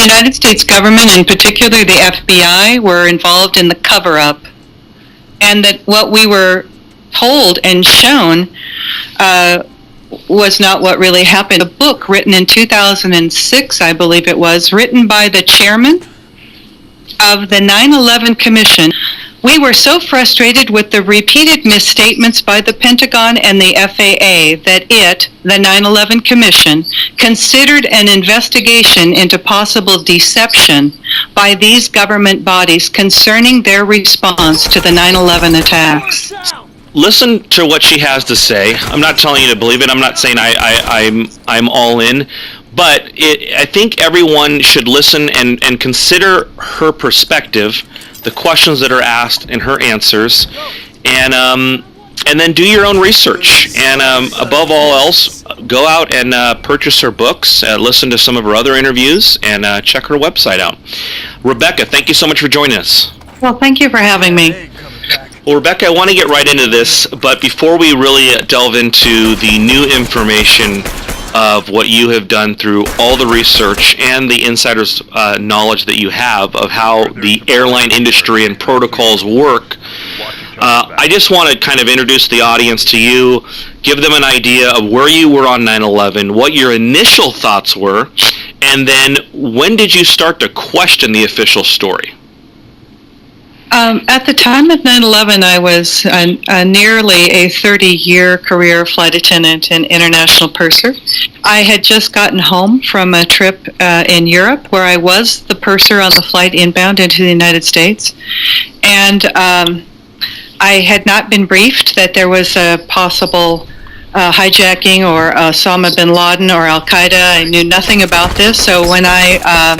United States government, and particularly the FBI, were involved in the cover-up, and that what we were told and shown was not what really happened. A book written in 2006, I believe it was, written by the chairman of the 9/11 Commission. We were so frustrated with the repeated misstatements by the Pentagon and the FAA that the 9/11 Commission, considered an investigation into possible deception by these government bodies concerning their response to the 9/11 attacks. Listen to what she has to say. I'm not telling you to believe it. I'm not saying I'm all in. But I think everyone should listen and consider her perspective, the questions that are asked and her answers, and then do your own research. And above all else, go out and purchase her books, listen to some of her other interviews, and check her website out. Rebecca, thank you so much for joining us. Well, thank you for having me. Well, Rebecca, I want to get right into this, but before we really delve into the new information of what you have done through all the research and the insider's knowledge that you have of how the airline industry and protocols work, I just want to kind of introduce the audience to you, give them an idea of where you were on 9/11, what your initial thoughts were, and then when did you start to question the official story? At the time of 9/11, I was nearly a 30-year career flight attendant and international purser. I had just gotten home from a trip in Europe where I was the purser on the flight inbound into the United States. And I had not been briefed that there was a possible hijacking or Osama bin Laden or Al-Qaeda. I knew nothing about this. So when I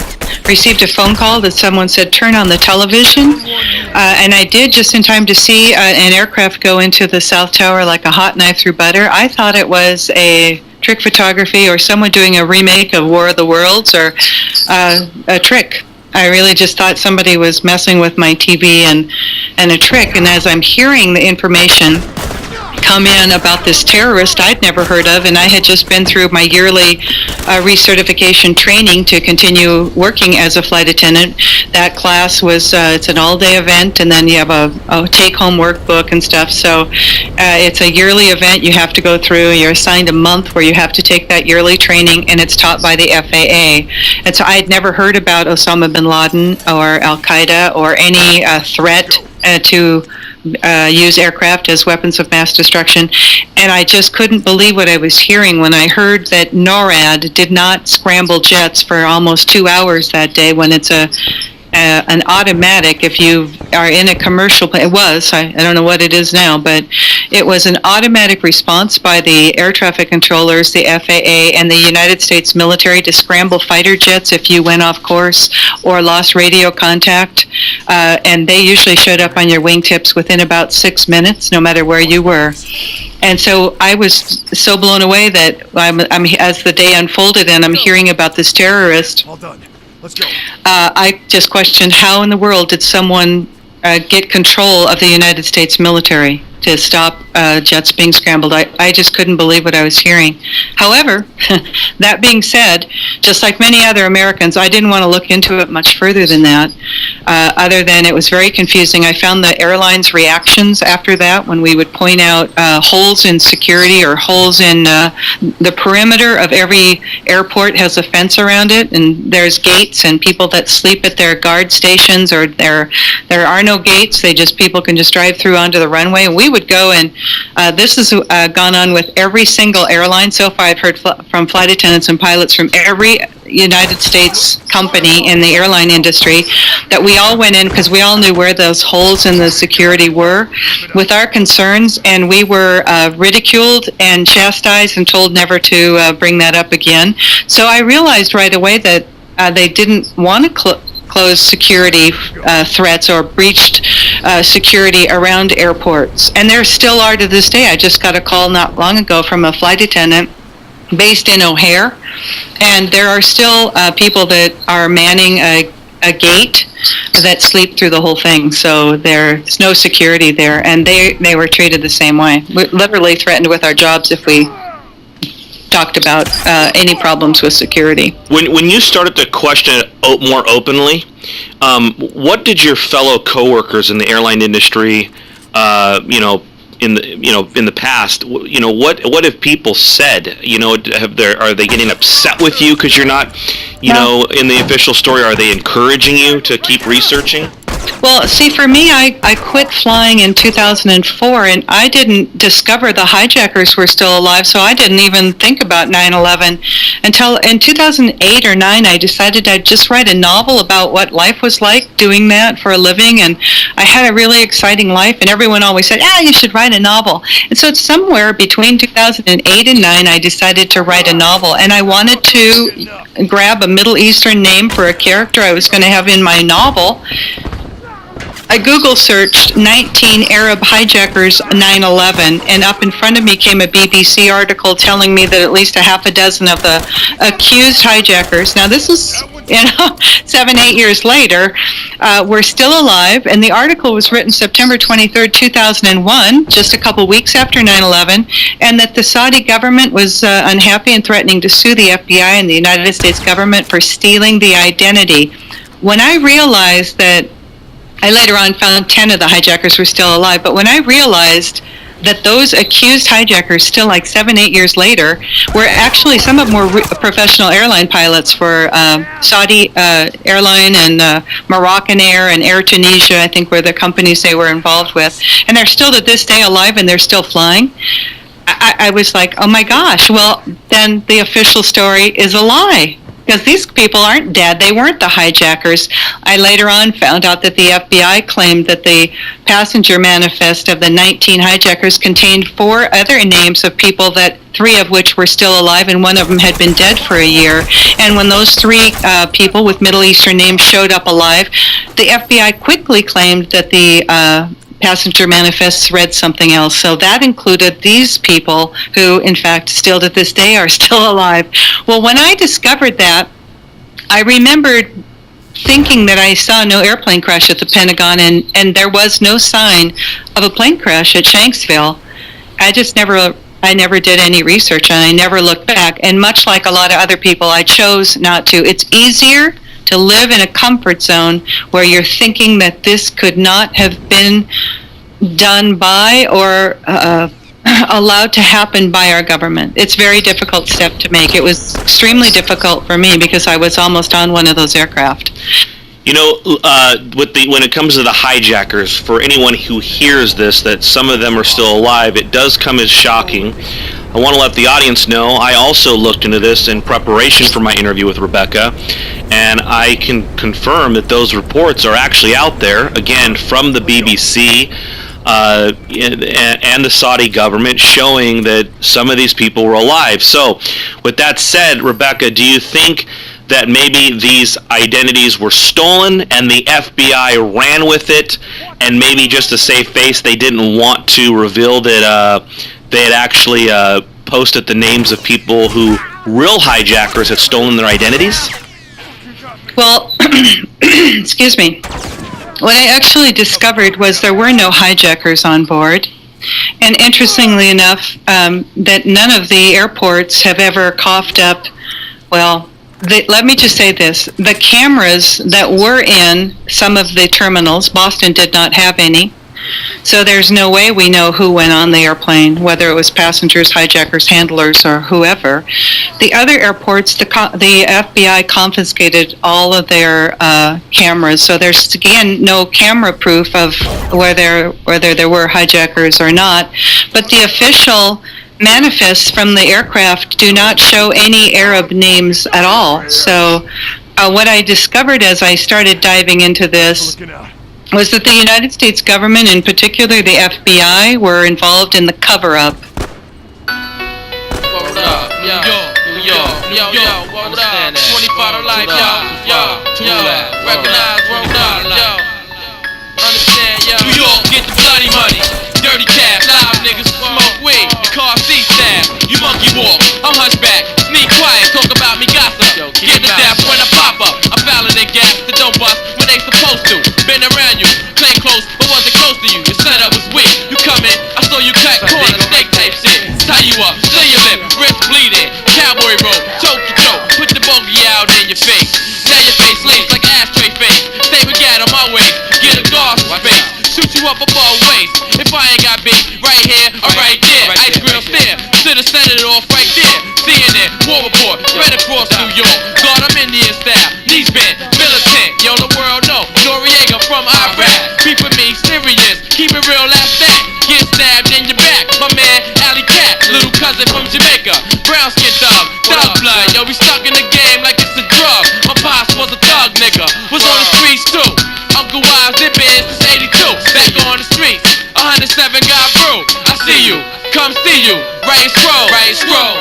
received a phone call that someone said, turn on the television, and I did just in time to see an aircraft go into the South Tower like a hot knife through butter. I thought it was a trick photography or someone doing a remake of War of the Worlds or a trick. I really just thought somebody was messing with my TV and a trick. And as I'm hearing the information come in about this terrorist I'd never heard of, and I had just been through my yearly recertification training to continue working as a flight attendant. That class was, it's an all-day event, and then you have a take-home workbook and stuff. So it's a yearly event you have to go through. You're assigned a month where you have to take that yearly training, and it's taught by the FAA. And so I'd never heard about Osama bin Laden or Al-Qaeda or any threat to use aircraft as weapons of mass destruction, and I just couldn't believe what I was hearing when I heard that NORAD did not scramble jets for almost 2 hours that day when it's an automatic. If you are in a commercial plane, it was, I don't know what it is now, but it was an automatic response by the air traffic controllers, the FAA, and the United States military to scramble fighter jets if you went off course or lost radio contact, and they usually showed up on your wingtips within about 6 minutes, no matter where you were. And so I was so blown away that I'm as the day unfolded and I'm hearing about this terrorist, All done. Let's go. I just questioned how in the world did someone get control of the United States military to stop jets being scrambled. I just couldn't believe what I was hearing. However, that being said, just like many other Americans, I didn't want to look into it much further than that, other than it was very confusing. I found the airlines' reactions after that when we would point out holes in security or holes in the perimeter of every airport has a fence around it, and there's gates and people that sleep at their guard stations, or there are no gates. People can just drive through onto the runway. And we would go, and this has gone on with every single airline so far. I've heard from flight attendants and pilots from every United States company in the airline industry that we all went in because we all knew where those holes in the security were with our concerns, and we were ridiculed and chastised and told never to bring that up again. So I realized right away that they didn't want to close security threats or breached security around airports. And there still are to this day. I just got a call not long ago from a flight attendant based in O'Hare, and there are still people that are manning a gate that sleep through the whole thing. So there's no security there, and they were treated the same way. We're literally threatened with our jobs if we talked about any problems with security. When you started to question it more openly, what did your fellow coworkers in the airline industry, in the past, what have people said? Are they getting upset with you because you're not, in the official story? Are they encouraging you to keep researching? Well, see, for me, I quit flying in 2004, and I didn't discover the hijackers were still alive, so I didn't even think about 9/11 until in 2008 or 9. I decided I'd just write a novel about what life was like doing that for a living, and I had a really exciting life, and everyone always said, you should write a novel. And so it's somewhere between 2008 and 9, I decided to write a novel, and I wanted to grab a Middle Eastern name for a character I was going to have in my novel. I Google searched 19 Arab hijackers 9/11, and up in front of me came a BBC article telling me that at least a half a dozen of the accused hijackers, now this is 7-8 years later, were still alive, and the article was written September 23rd, 2001, just a couple weeks after 9/11, and that the Saudi government was unhappy and threatening to sue the FBI and the United States government for stealing the identity. When I realized that, I later on found 10 of the hijackers were still alive, but when I realized that those accused hijackers, still like 7-8 years later, were actually, some of them were professional airline pilots for Saudi Airline and Moroccan Air and Air Tunisia, I think were the companies they were involved with. And they're still to this day alive and they're still flying. I was like, oh my gosh, well, then the official story is a lie. Because these people aren't dead. They weren't the hijackers. I later on found out that the FBI claimed that the passenger manifest of the 19 hijackers contained 4 other names of people, that 3 of which were still alive and 1 of them had been dead for a year. And when those 3 people with Middle Eastern names showed up alive, the FBI quickly claimed that the passenger manifests read something else. So that included these people who, in fact, still to this day are still alive. Well, when I discovered that, I remembered thinking that I saw no airplane crash at the Pentagon, and there was no sign of a plane crash at Shanksville. I never did any research, and I never looked back. And much like a lot of other people, I chose not to. It's easier to live in a comfort zone where you're thinking that this could not have been done by or allowed to happen by our government. It's a very difficult step to make. It was extremely difficult for me because I was almost on one of those aircraft. When it comes to the hijackers, for anyone who hears this, that some of them are still alive, it does come as shocking. I want to let the audience know, I also looked into this in preparation for my interview with Rebecca, and I can confirm that those reports are actually out there, again, from the BBC and the Saudi government, showing that some of these people were alive. So, with that said, Rebecca, do you think that maybe these identities were stolen and the FBI ran with it, and maybe just to save face, they didn't want to reveal that they had actually posted the names of people who real hijackers had stolen their identities? Well, excuse me. What I actually discovered was there were no hijackers on board. And interestingly enough, that none of the airports have ever coughed up, let me just say this. The cameras that were in some of the terminals, Boston did not have any. So there's no way we know who went on the airplane, whether it was passengers, hijackers, handlers, or whoever. The other airports, the FBI confiscated all of their cameras. So there's, again, no camera proof of whether there were hijackers or not. But the official manifests from the aircraft do not show any Arab names at all. So what I discovered as I started diving into this was that the United States government, in particular the FBI, were involved in the cover-up. What up? Yo, what up? 25 to life, yo, recognize, roll up, yo. Understand, yo. New York, get the bloody money. Dirty cash, live niggas smoke weed, the car seat stab. You monkey walk, I'm hunchback. Sneak quiet, talk about me gossip. Get the death when I pop up. I'm fouling and gas that don't bust when they supposed to. Been around you, playing close, but wasn't close to you. Your setup was weak. You come in, I saw you cut corners, snake type shit. Tie you up, slit your lip, wrist bleeding. you up above waist. If I ain't got beat, right here or right there. Ice cream stare, should've set it off right there. CNN, war report, spread across New York. God, I'm Indian style, knees bent, militant. Yo, the world know, Noriega from Iraq. Keep with me, serious, keep it real, that's that. Get stabbed in your back, my man, Alley Cat, little cousin from Jamaica. Brown skin thug, thug blood, yo, we stuck in the game like it's a drug. My pops was a thug nigga, was on the streets too. Uncle Wise, it been since 82, back on the streets. 107 got through, I see you, come see you. Right scroll,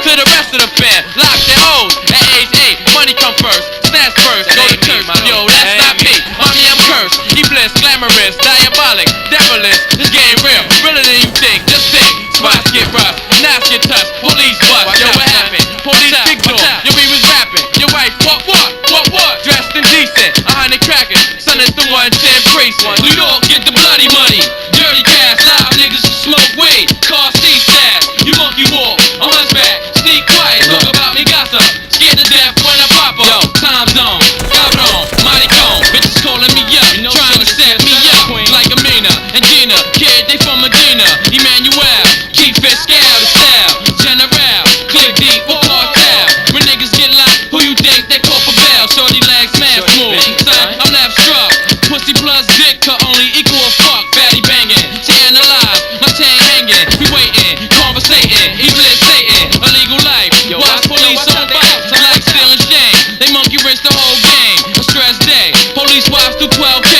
to the rest of the fam. Lock their hoes at age 8, money come first, snatch first, go to church. Yo, that's not me, mommy, I'm cursed. Evil-less, glamorous, diabolic, devilish. This game real, realer than you think, just think. Spots get rough, knives get touched, police bust. Yo, what happened? Police big door, yo, we was rapping. Your wife, what? Dressed in decent, 100 crackers, son is the 110 priest. New York, get the bloody money. Dirty cash, live niggas who smoke weed. Car seat stash, you monkey walk, a hunchback. Sneak quiet, talk about me gossip. Scared to death when I pop up. Yo, time zone, cabrón, maricón. Bitches calling me up, trying to set me up. Like Amina and Gina, kid, they from Medina. Emmanuel, keep it scale to style. General, clear deep for cartel. When niggas get locked, who you think they call for bail? Shorty legs, man, smooth. Son, I'm left struck. Pussy plus dick could only equal fuck. Fatty banging, to analyze, my chain hanging. We waiting, conversating, evil Satan, illegal life. Watch police on bike, like stealing shame. They monkey wrench the whole game. A stress day, police wives do 12K.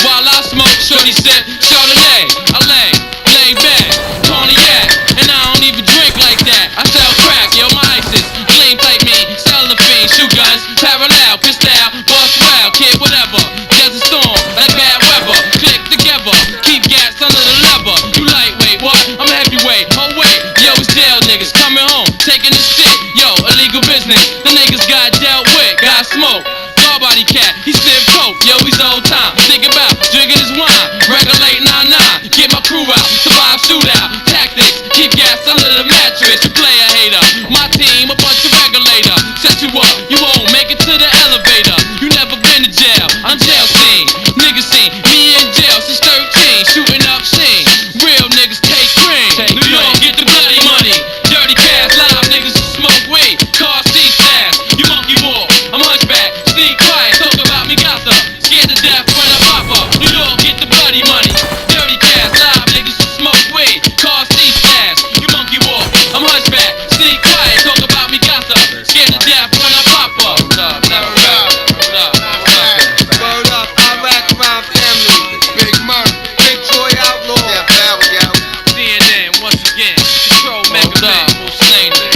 While I smoke, shorty sip, Chardonnay. I lay back, cognac, and I don't even drink like that. I sell crack, yo, my ISIS, flame type me, sell the fiend, shoot guns, parallel, pistol, bust well, kid, whatever. Desert storm, like bad weather, click together, keep gas under the lever. You lightweight, what? I'm heavyweight, oh wait, yo, it's jail niggas coming home, taking the shit, yo, illegal business, the niggas got dealt with, got smoke. Body cat, he sniff coke, yo, he's old time. Think about drinking his wine, regulate 9-9. Get my crew out, survive shootout. Tactics, keep gas under the mattress. You player hater, my team a bunch of regulator. Set you up, you won't make it to the elevator. You never been to jail, I'm jail scene. Niggas seen me in jail since 13, shooting up scene. Real niggas take cream. New York get the bloody money. Dirty cash, live niggas who smoke weed. Car seat stash, you monkey walk, I'm hunchback. Sneak quiet, talk about me gossip. Scared to death when I pop up. New York, get the bloody money. Dirty cash, live niggas who smoke weed. Car seat stash, you monkey walk, I'm hunchback. Sneak quiet, talk about me gossip. Scared to death when I pop up. Hold up, Iraq around family. Big Murph, Big Troy Outlaw. CNN once again, control mega man, who's slain it.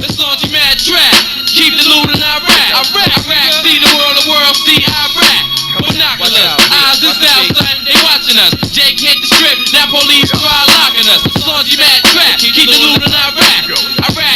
Let's launch you mad track. Keep the loot in Iraq. See the world, see Iraq. Binoculars, eyes is out, son, they watching us. Jake hit the strip, now police try locking us. Launch you mad track. Keep the loot in Iraq.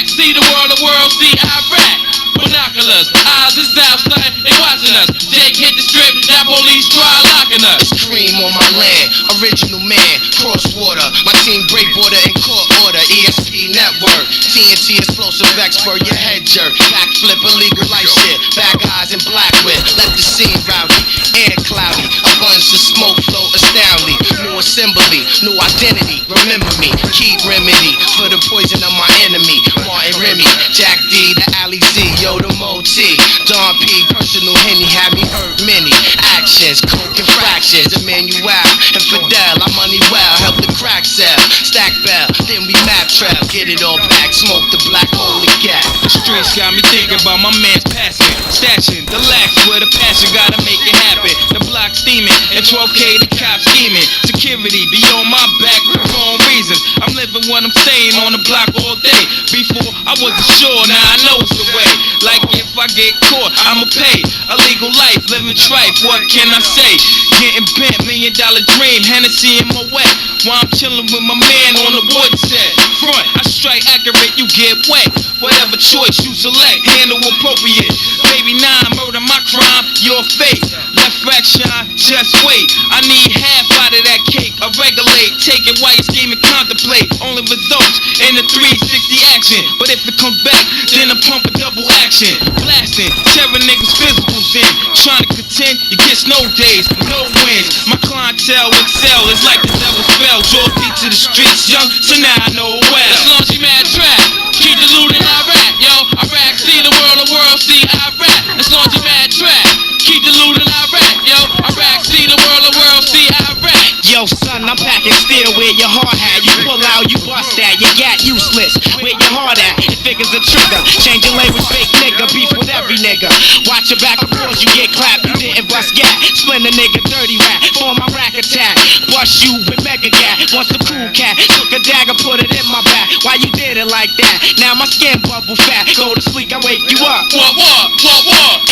See the world, see Iraq. Binoculars, eyes is out, son, they watching us. Jake hit the strip, now police try locking us. It's cream on my land, original man, cross water. My team break border in court order, ESP network. TNT explosive expert, your head jerk. Backflip, illegal light shit. Bad guys in black whip, let the scene rowdy. Air cloudy, a bunch of smoke flow astoundingly. New assembly, new identity, remember me. Keep remedy for the poison of my enemy. Martin Remy, Jack D, the Ali Z, yo, the Mo T. Don P, personal Henny, had me hurt many. Actions, coke infractions, Emmanuel and Fidel, I'm money well, help the crack sell. Stack bell, then we map trail, get it all back, smoke the black holy cat. streets got me thinking about my man's passing. Stashing the lax with a passion, gotta make it happen. The block steaming, and 12K the cops scheming. Security be on my back for wrong reasons. I'm living what I'm saying on the block all day. Before I wasn't sure, now I know it's the way. Like if I get caught, I'ma pay. A legal life, living trife, what can I say? Getting bent, $1 million dream, Hennessy in my way. While I'm chilling with my man on the wood set. Front, I strike accurate, you get wet. Whatever choice you select, handle appropriate. Baby 9, murder my crime, your fate. Left rack shine, just wait. I need half out of that cake. I regulate, take it while you scheme and contemplate. Only results in the 360 action. But if it comes back, then I pump a double action. Blasting, tearing niggas' physicals in. Trying to contend, you get snow days, no wins. My clientele excel, it's like the devil's spell. Draw me to the streets, young, so now I know well. As long as you mad trap, keep the loot and I rap, yo. I rap, see the world see I rap. As long as you mad trap, keep the loot and I rap, yo. I rap, see the world see I rap. Yo, son, I'm packing steel where your heart at. You pull out, you bust that, you got useless. Where your heart at? It figures a trigger. Change your language, fake nigga. Beef with every nigga. Watch your back, of course you get clapped. You didn't bust gat. Split a nigga dirty rat. For my rack attack. Bust you with mega gat. Once a cool cat. Took a dagger, put it in my back. Why you did it like that? Now my skin bubble fat. Go to sleep, I wake you up. What?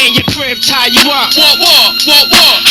In your crib, tie you up. What?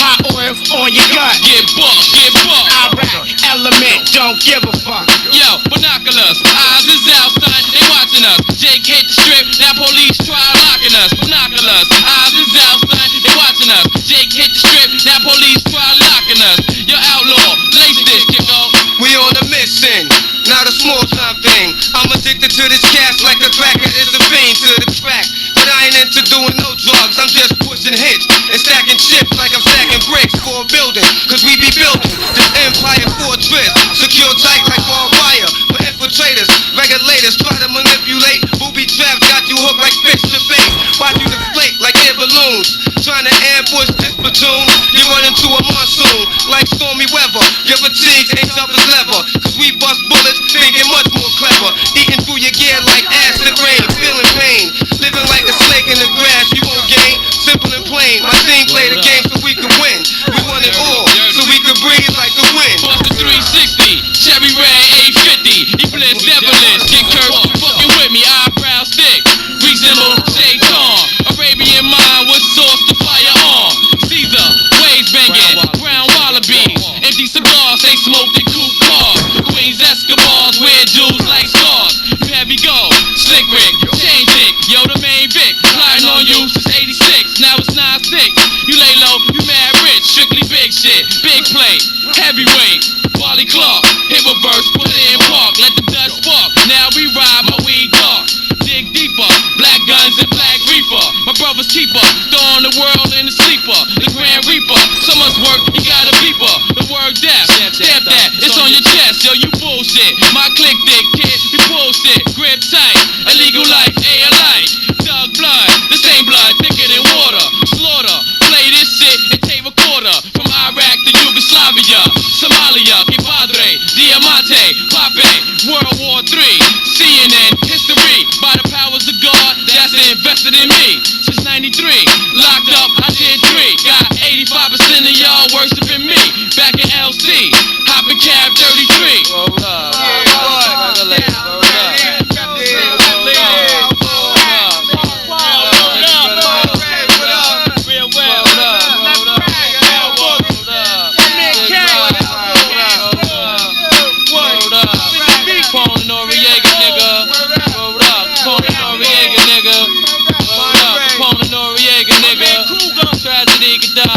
Hot oil on your gut. Get bucked. I rap, element, don't give a fuck. Yo, binoculars, eyes is out, son, they watching us. Jake hit the strip, now police try locking us. Binoculars, eyes is out, son, they watching us. Jake hit the strip, now police try locking us. Yo, outlaw, lace this, kiddo. We on a mission, not a small time thing. I'm addicted to this cash like the cracker is a fiend to the crack. But I ain't into doing no drugs, I'm just pushing hits and stacking chips like I'm stacking bricks for a building. Cause we be building this empire fortress, secure tight like barbed wire. For infiltrators, regulators try to manipulate. Booby traps got you hooked like fish to bait. Watch you deflate like air balloons. Trying to ambush this platoon, you run into a monsoon like stormy weather. Your fatigues ain't tough as leather, cause we bust bullets, thinking much more clever. Eating through your gear like acid rain, feeling pain. Living like a snake in the grass, you won't gain. Simple and plain, my team play the game so we can win. We want it all, so we can breathe like the wind. Bust the 360, cherry red 850. He blitz, devilish, get curved, fucking with me, eyebrow stick. Reasonable, shaitan, Arabian mind with sauce to fire on. Caesar, waves banging, brown wallabies. Empty cigars, they smoke they cool cars. Queens Escobars, wear jewels like stars. You heavy go, slick Rick, change it, yo the main Vic. Flying on you since 86, now it's 9-6. You lay low, you mad rich, strictly big shit. Big plate, heavyweight, Wally Clark. Hit a verse, put it in park, let the dust spark. Now we ride my weed dark. Dig deeper, black guns and black reaper. My brother's keeper, throwing the world in the sleeper. The Grand Reaper, so much work, you got a beeper. The word death, stamp that, it's on your chest, yo you bullshit. My click dick kid, you bullshit. Grip tight, illegal life, alike. Dug blood, the same blood, thicker than water. Slaughter, play this shit and take a quarter. From Iraq to Yugoslavia, Somalia, que padre, diamante, pape, World War III. CNN, history, by the powers of God, that's invested in me. Since 93, locked up, I did 3. Got 85% of y'all worshiping me. Back in LC, hopping cab 33. Roll up. Tragedy could die.